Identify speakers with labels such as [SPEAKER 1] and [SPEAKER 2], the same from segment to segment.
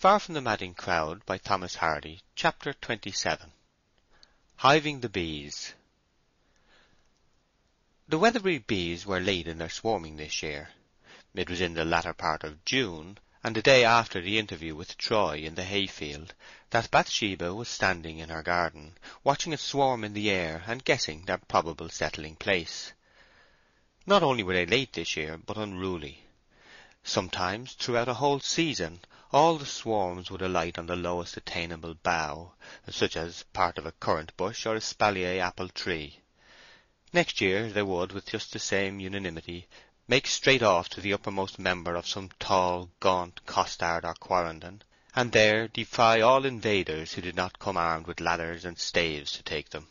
[SPEAKER 1] Far from the Madding Crowd by Thomas Hardy. Chapter 27. Hiving the Bees. The Weatherbury bees were late in their swarming this year. It was in the latter part of June, and the day after the interview with Troy in the hayfield, that Bathsheba was standing in her garden, watching a swarm in the air and guessing their probable settling place. Not only were they late this year, but unruly. Sometimes, throughout a whole season, all the swarms would alight on the lowest attainable bough, such as part of a currant bush or a espalier apple tree. Next year they would, with just the same unanimity, make straight off to the uppermost member of some tall, gaunt costard or quarrenden, and there defy all invaders who did not come armed with ladders and staves to take them.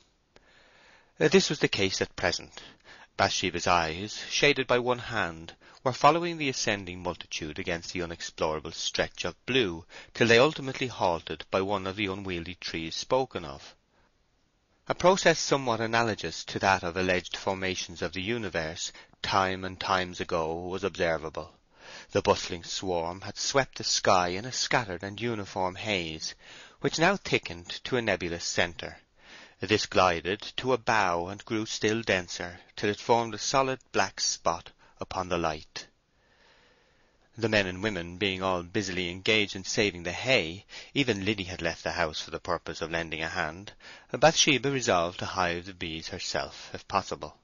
[SPEAKER 1] This was the case at present. Bathsheba's eyes, shaded by one hand, were following the ascending multitude against the unexplorable stretch of blue, till they ultimately halted by one of the unwieldy trees spoken of. A process somewhat analogous to that of alleged formations of the universe, time and times ago, was observable. The bustling swarm had swept the sky in a scattered and uniform haze, which now thickened to a nebulous centre. This glided to a bough and grew still denser, till it formed a solid black spot upon the light. The men and women being all busily engaged in saving the hay, even Liddy had left the house for the purpose of lending a hand, Bathsheba resolved to hive the bees herself, if possible.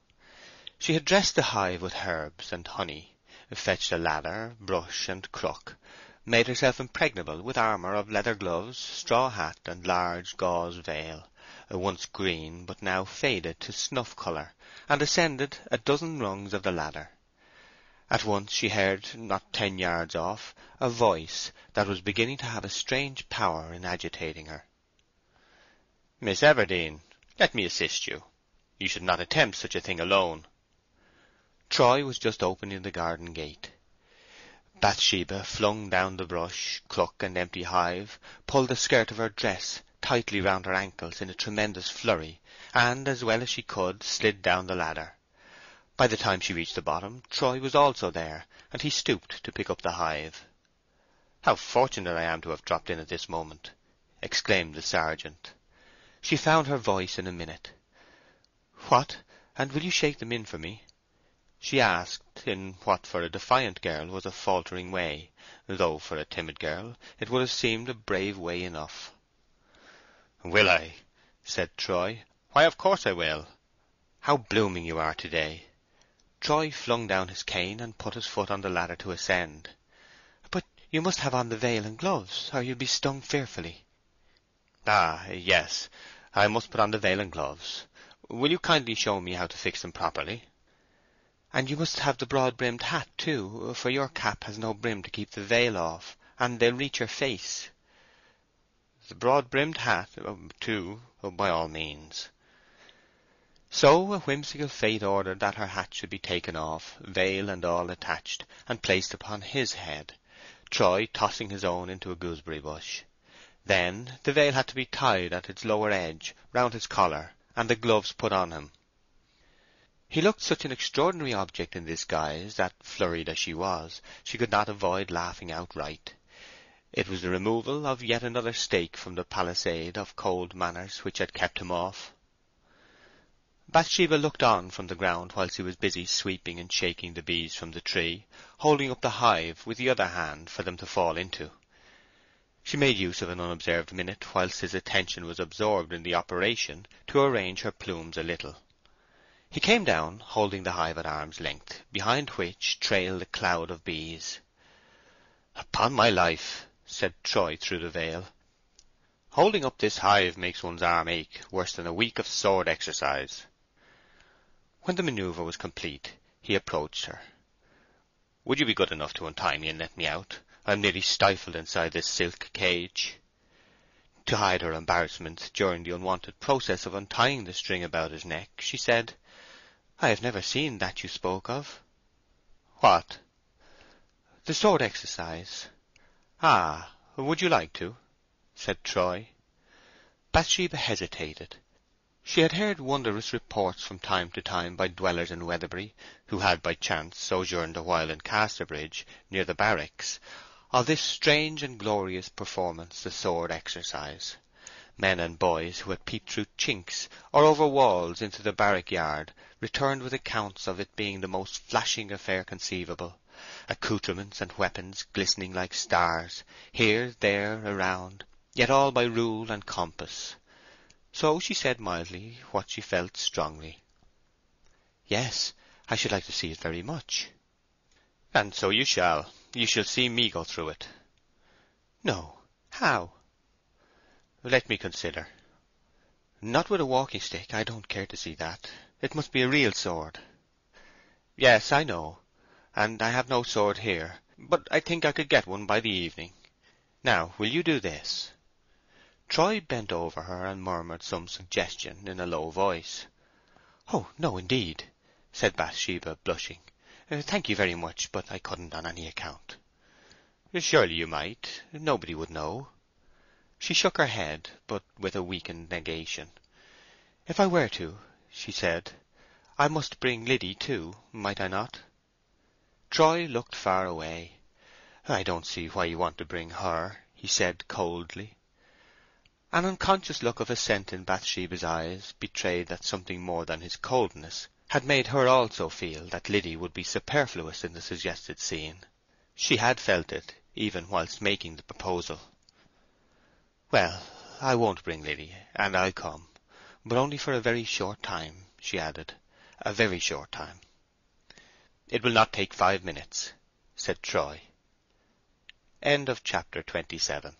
[SPEAKER 1] She had dressed the hive with herbs and honey, fetched a ladder, brush, and crook, made herself impregnable with armour of leather gloves, straw hat, and large gauze veil, once green but now faded to snuff colour, and ascended a dozen rungs of the ladder. At once she heard, not 10 yards off, a voice that was beginning to have a strange power in agitating her. "Miss Everdene, let me assist you. You should not attempt such a thing alone." Troy was just opening the garden gate. Bathsheba flung down the brush, crook, and empty hive, pulled the skirt of her dress tightly round her ankles in a tremendous flurry, and, as well as she could, slid down the ladder. By the time she reached the bottom, Troy was also there, and he stooped to pick up the hive. "How fortunate I am to have dropped in at this moment!" exclaimed the sergeant. She found her voice in a minute. "What, and will you shake them in for me?" she asked, in what for a defiant girl was a faltering way, though for a timid girl it would have seemed a brave way enough. "Will I?" said Troy. "Why, of course I will. How blooming you are to-day!" Troy flung down his cane and put his foot on the ladder to ascend. "But you must have on the veil and gloves, or you'll be stung fearfully." "Ah, yes, I must put on the veil and gloves. Will you kindly show me how to fix them properly?" "And you must have the broad-brimmed hat, too, for your cap has no brim to keep the veil off, and they'll reach your face." "The broad-brimmed hat, too, by all means." So a whimsical fate ordered that her hat should be taken off, veil and all attached, and placed upon his head, Troy tossing his own into a gooseberry bush. Then the veil had to be tied at its lower edge round his collar, and the gloves put on him. He looked such an extraordinary object in this guise that, flurried as she was, she could not avoid laughing outright. It was the removal of yet another stake from the palisade of cold manners which had kept him off. Bathsheba looked on from the ground whilst he was busy sweeping and shaking the bees from the tree, holding up the hive with the other hand for them to fall into. She made use of an unobserved minute whilst his attention was absorbed in the operation to arrange her plumes a little. He came down, holding the hive at arm's length, behind which trailed a cloud of bees. "Upon my life," said Troy through the veil, "holding up this hive makes one's arm ache worse than a week of sword exercise." When the manoeuvre was complete, he approached her. "Would you be good enough to untie me and let me out? I'm nearly stifled inside this silk cage." To hide her embarrassment during the unwonted process of untying the string about his neck, she said, "I have never seen that you spoke of." "What?" "The sword exercise." "Ah, would you like to?" said Troy. Bathsheba hesitated. She had heard wondrous reports from time to time by dwellers in Weatherbury, who had by chance sojourned a while in Casterbridge, near the barracks, of this strange and glorious performance the sword exercise. Men and boys who had peeped through chinks or over walls into the barrack yard returned with accounts of it being the most flashing affair conceivable, accoutrements and weapons glistening like stars, here, there, around, yet all by rule and compass. So she said mildly what she felt strongly. "Yes, I should like to see it very much." "And so you shall. You shall see me go through it." "No. How?" "Let me consider." "Not with a walking stick. I don't care to see that. It must be a real sword." "Yes, I know. And I have no sword here. But I think I could get one by the evening. Now, will you do this?" Troy bent over her and murmured some suggestion in a low voice. "Oh, no, indeed," said Bathsheba, blushing. "Thank you very much, but I couldn't on any account." "Surely you might. Nobody would know." She shook her head, but with a weakened negation. "If I were to," she said, "I must bring Liddy too, might I not?" Troy looked far away. "I don't see why you want to bring her," he said coldly. An unconscious look of assent in Bathsheba's eyes betrayed that something more than his coldness had made her also feel that Liddy would be superfluous in the suggested scene. She had felt it, even whilst making the proposal. "Well, I won't bring Liddy, and I'll come. But only for a very short time," she added. "A very short time." "It will not take 5 minutes," said Troy. End of chapter 27.